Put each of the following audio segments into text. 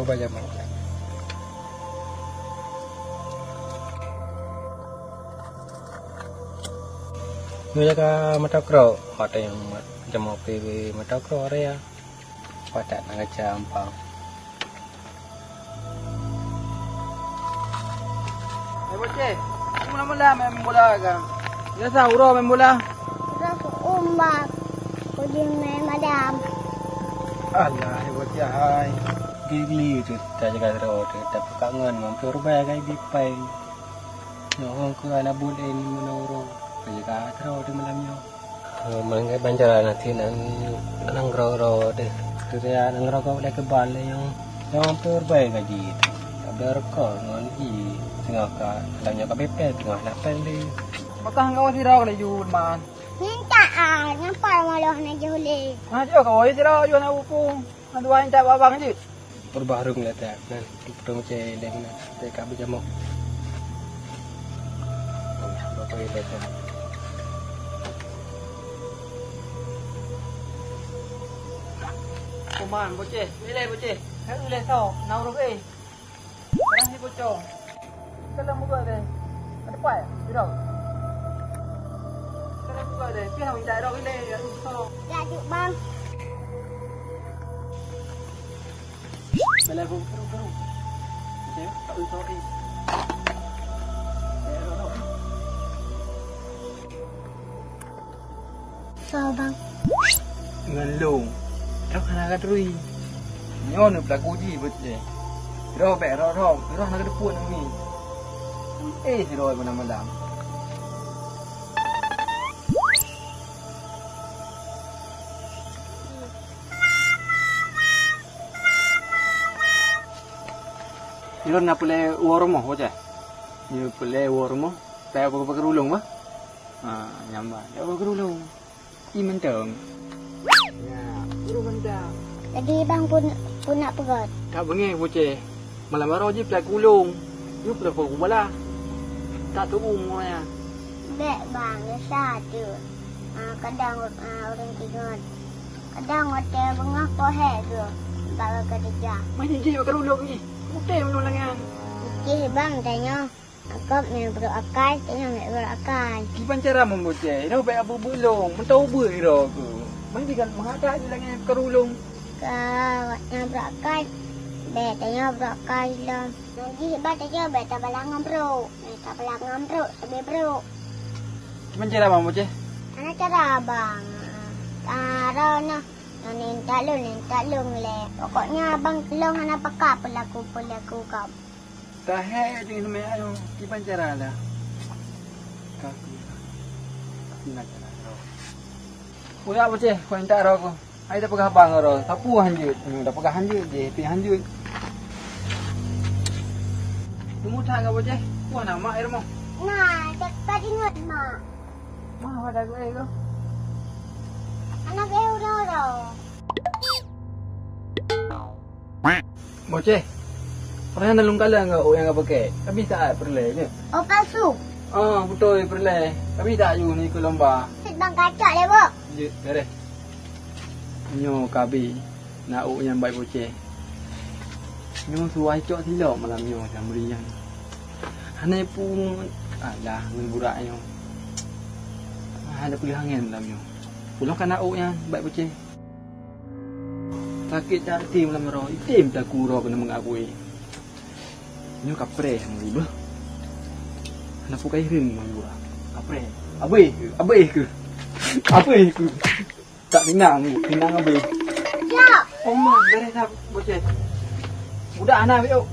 banyak mau. Ini jaga mata kro, ada yang macam OPW mata kro area, pada nak campang. Bocah, mula-mula main bola kan? Biasa urut main bola. Rasa umbak, pergi main madam. Alah, bocah hai. Gili tu, tak jaga terus, tak kangen, mampir rumah kan dipai. Orang ke anak boleh ni menurut. Jaga terus di malamnya. Mereka banjara nanti nang ro deh. Kerja nang ro kau dah kebal yang hampir baik gaji. Tak berkor ngan i tengah ka dalamnya ka BP tengah lapan di. Maka kau si rau ni jun man. Minta nampak malah nak juli. Ajo kau si rau jun aku pun. Nanti wain tak babang je. Perbaharu ngeliat tak. Perlu macam dia kena. Dia kat berjamuk. Bapak dia tu. Kuman bocah, boleh bocah. Hai boleh tau, nak urut eh. Sekarang si bocah. Kalau muka dia. Ada pai, tidak. Kalau muka dia, pian nak minta dah boleh, ya tu. Jadi bang, Boleh aku keru. Okey, tak usah ni. so bang. Dengan long. Kau kena kat rui. Nyon pelaku ji bocah. Roh pek roh nak depan ni. Si roh mana malam. Ini nak pelai warmo bocah. Ini pelai warmo. Pelai apa kerulung bah? Nyambah. Apa kerulung? Mentang. Ya, urung mentang. Jadi bang pun nak pegat. Tak bengih bocah. Malam baru je pelai kulung. You pelai pokok bola. Tak tahu umurnya. Bek bang, satu. Kadang orang tiga. Kadang hotel bengah kohek tu. Bawa kerja. Macam je pakai ulung ni. Hotel ulung langan. Okey bang tanya. Akak yang berakal, tanya yang berakal. Gimana cara membocah? Dah baik apa belum? Mentau ber ira ke? Mana dia menghadap je langan kerulung. Kau yang berakal. Bek tanya berakal lah. Nanti sebab tanya bek tak belangan bro. Tak belangan bro, sebab bro. Gimana cara bang bocah? Anak cara abang. Cara nah. Ninta lung le. Pokoknya abang tolong anak pakak pelaku kau. Tak hai dengan nama ayo. Gimana cara lah? Kau gimana cara? Udah bocah, kau minta roh aku. Ai dah pegang abang roh. Sapu hanjut. Dah pegang hanjut je, pi hanjut. Tunggu tak kau bocah? Kau nak mak air mau? Nah, dekat ingat mak. Mak ada gue kau. Anak euro. Bocah. Orang dalam kalang kau yang kau pakai. Tapi tak perlai je. Oh palsu. Betul perlai. Tapi tak you ni ke lomba. Sedang kacak le bo. Je, beres. Nyo kabi. Nak yang baik bocah. Nyo suai cok silap malam nyo macam meriang. Hanai pun alah ngan burak nyo. Ada pulih angin malam nyo. Pulang kan nak yang baik bocah. Sakit hati malam roh. Itim tak kuro kena mengakui. Nyo kapre mulu bah. Nak pukai ring mulu. Kapre. Abai ke? Abai ke? Tak tenang abai. Siap. Oh mak, beres dah bocah. Budak anak yuk.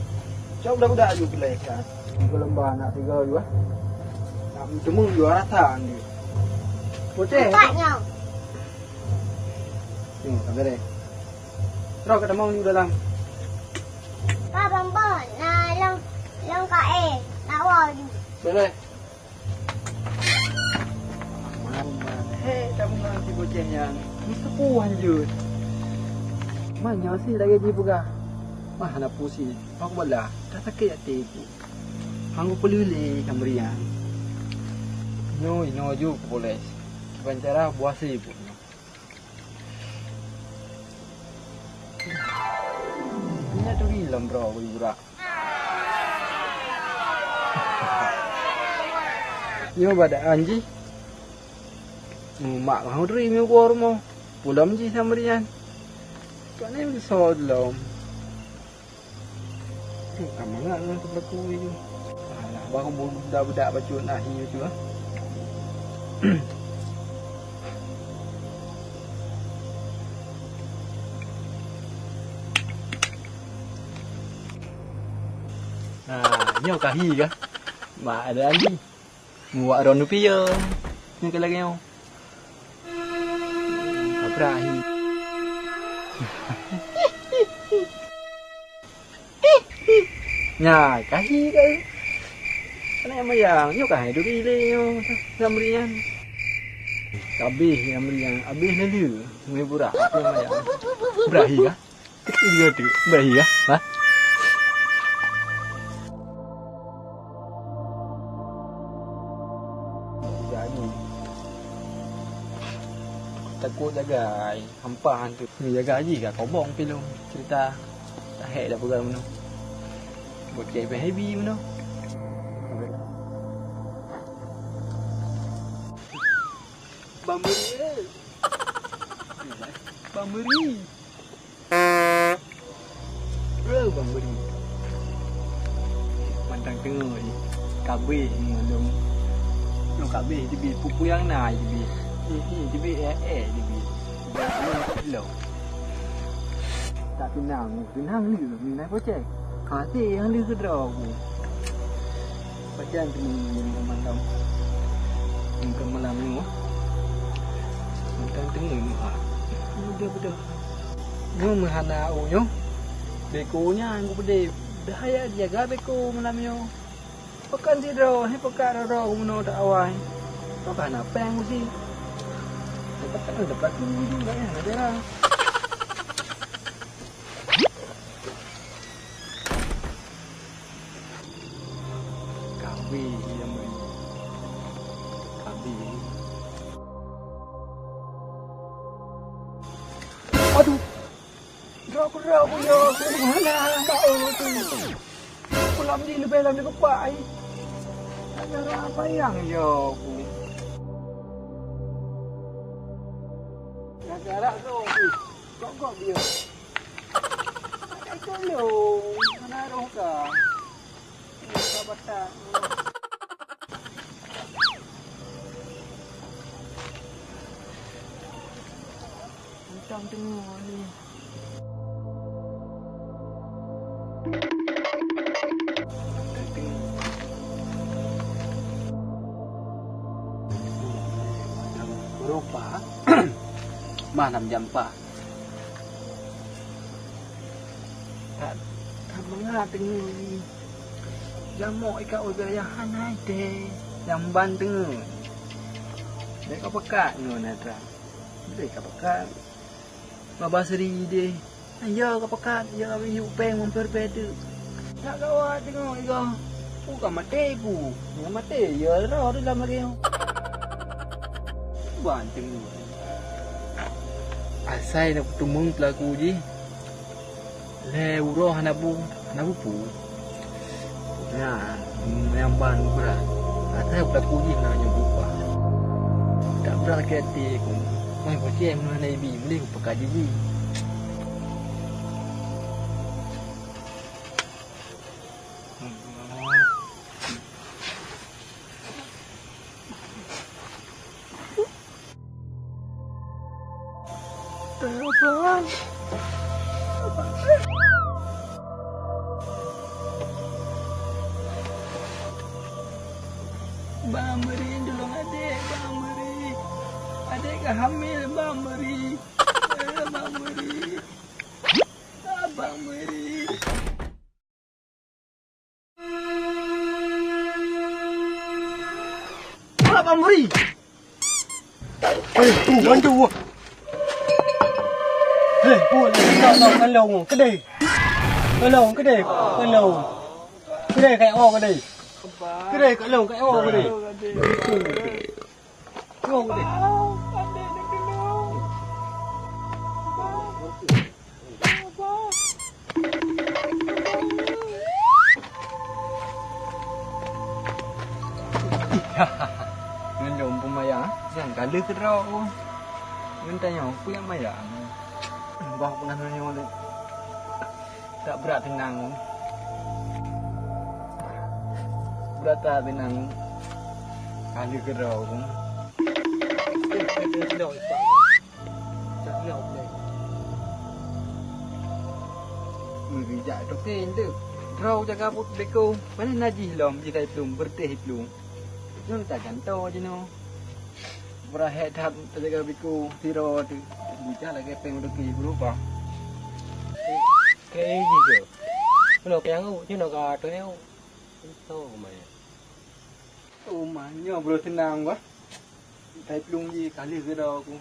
Cok budak-budak you pelai kan. Ke lembah nak tiga you ah. Nak cuma you rasa ni. Bocah. Paknya. Tak beres. Terus kat mau ni dalam. Ka bang bon. Nah, long kae. Nak waju. Beres. Hei, tak mengerti bocahnya. Ni sepuan je. Mana sih lagi gaji pegah? Wah, nak pusing. Aku bola. Dah sakit hati aku. Aku peluli kamerian. No ju boleh. Kibancara buasi pun. Ini tu hilang bro burak. Yo pada anji. Mak mau dri mi gor mo. Pulam ji samrian. Kan ni so lom. Kamu nak dengan berlaku ni. Alah, baru budak-budak baju nak hiu tu ah. Nhau cả hi cả. Mà ada anji. Muak ron rupi yo. Ni kalau nhau. Apa hi? Nhà cái gì đấy. Cái này mà dạng nhau cả đôi đi lên nhau samrian. Abi samrian, abi nó lử, người bura nhưng mà dạng bura hi á. Cái gì vậy? Bura hi á, hả? Jadi takut jaga hampa tu. Ni jaga haji kah? Kau bong pilu cerita tak hek dah pegang mana. Buat kayak heavy mana. Bameri. Bameri. Bameri. Pantang tengah ni. Kabeh ngandung. Lu kabeh jadi pupu yang nai jadi. Ini jadi jadi. Lo. Tak tenang ni nai projek. Hati yang dia kedau. Baca tu malam. Mungkin malam ni wah. Mungkin tengah ni ah. Betul. Ni menghana unyo. Bekonya aku pedih. Bahaya jaga beko malam yo. Pekan tidur, he pekan ro meno dak awai. Pekan apa yang mesti. Pekan dapat tu juga ya, ada. Kabi yang beri. Kabi. Aduh. Rau yo, mana kau tu? Pulang di lebih dalam di kepai. Ada apa yang yo? Gara-gara tu, kok dia. Kau lo, mana roh kah? Bata. Macam tengok ni. Berupa mana jam pa? Tak mengerti ni. Jamok ikat wilayahan hai teh. Jamban tengah. Dek kau pekat ni natra. Dek kau pekat. Babasri deh. Ayo kau pekat, ya kau hiu peng memperbeda. Nak kau tengok iko. Bukan mati ku. Yang mati ya roh dalam lagi. Banteng. Asai nak tumung pelaku ji. Le uroh hanabu pu. Nah, yang ban berat. Asai pelaku ji namanya bupa. Tak berat hati aku. Mai percaya mengenai bi, boleh pakai ji. Abang. Bang Meri tolong adik, Bang Meri. Adik kan hamil, Bang Meri. Bang Meri. Abang Meri. Abang Meri. Bantu. Hei, buat cái lồng cái đây cái lồng cái đây cái o cái đây cái lồng cái o cái đây cái o cái đây kali kerau. Ngentanya aku yang mayang. Bang pernah nanya tak berat tenang. Berat tak tenang. Kali kerau. Bijak dokin tu. Rau jaga put beko. Mana najih lom jika belum berteh belum. Nun tak ganto je no. Berahet hab jaga beko tiro tu. Bijak lagi peng doki berubah. Cái gì kìa? Cái nó kéo chứ nó gà kéo. Sao mày? Oh mà nyo bro tenang quá. Tai belum ji kali kerau aku.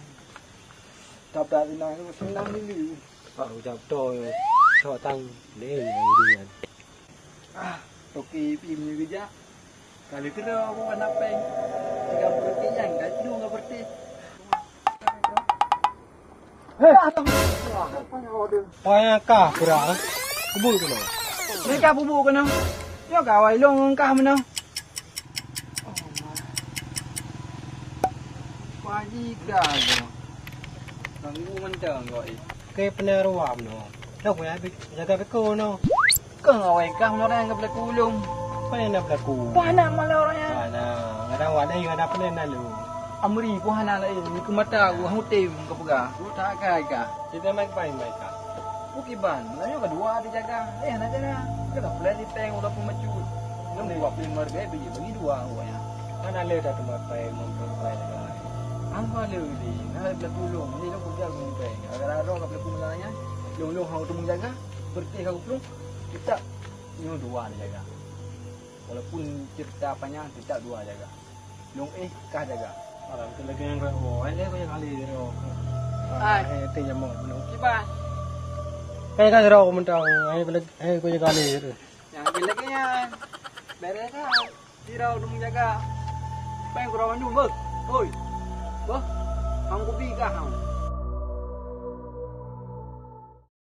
Tak berat tenang tu tenang dulu. Họ chọc tôi cho tăng để đi nhận. Toki pim ni kerja. Kali kerau aku nak peng. Jika berhenti yang dah belum enggak berhenti. Hei, apa yang order? Wah, kah kurang. Kubur ke mana? Mereka bubuk kena. Yo kawai long kah mana? Pagi dah. Nanggu mentang kau ini. Cái peneruam no. Đâu phải jaga beko no. Kau ngawai kah orang yang berlaku ulung. Mana nak berlaku? Mana malah orangnya? Mana? Kadang ada yang ada penen lalu. Amri puhana lain ni kemata aku hutim ke pega. Tak kaya. Kita main baik kah? Bukiban, lalu kedua dijaga. Nak jaga. Kita boleh dipeng udah pemacut. Nam ni wap lima harga bagi dua awaknya. Mana le dah tempat baik memperbaik negara. Apa le ni? Nak berlaku ulung. Ni nak kerja peng. Agar ada nak berlaku malanya. Long hang tu menjaga. Bertih kau pelung. Kita ni dua dijaga. Walaupun cerita apanya kita dua jaga. Long kah jaga. Orang tu lagi yang kau, ini kau yang kali dia. Itu yang mau. Kiban. Kayak kan dia kau mentang, ini kau yang kali dia. Yang gilagnya beres dah. Dirau tu menjaga. Peng kurang dulu, ber. Oi. Ber. Hang kopi kah hang?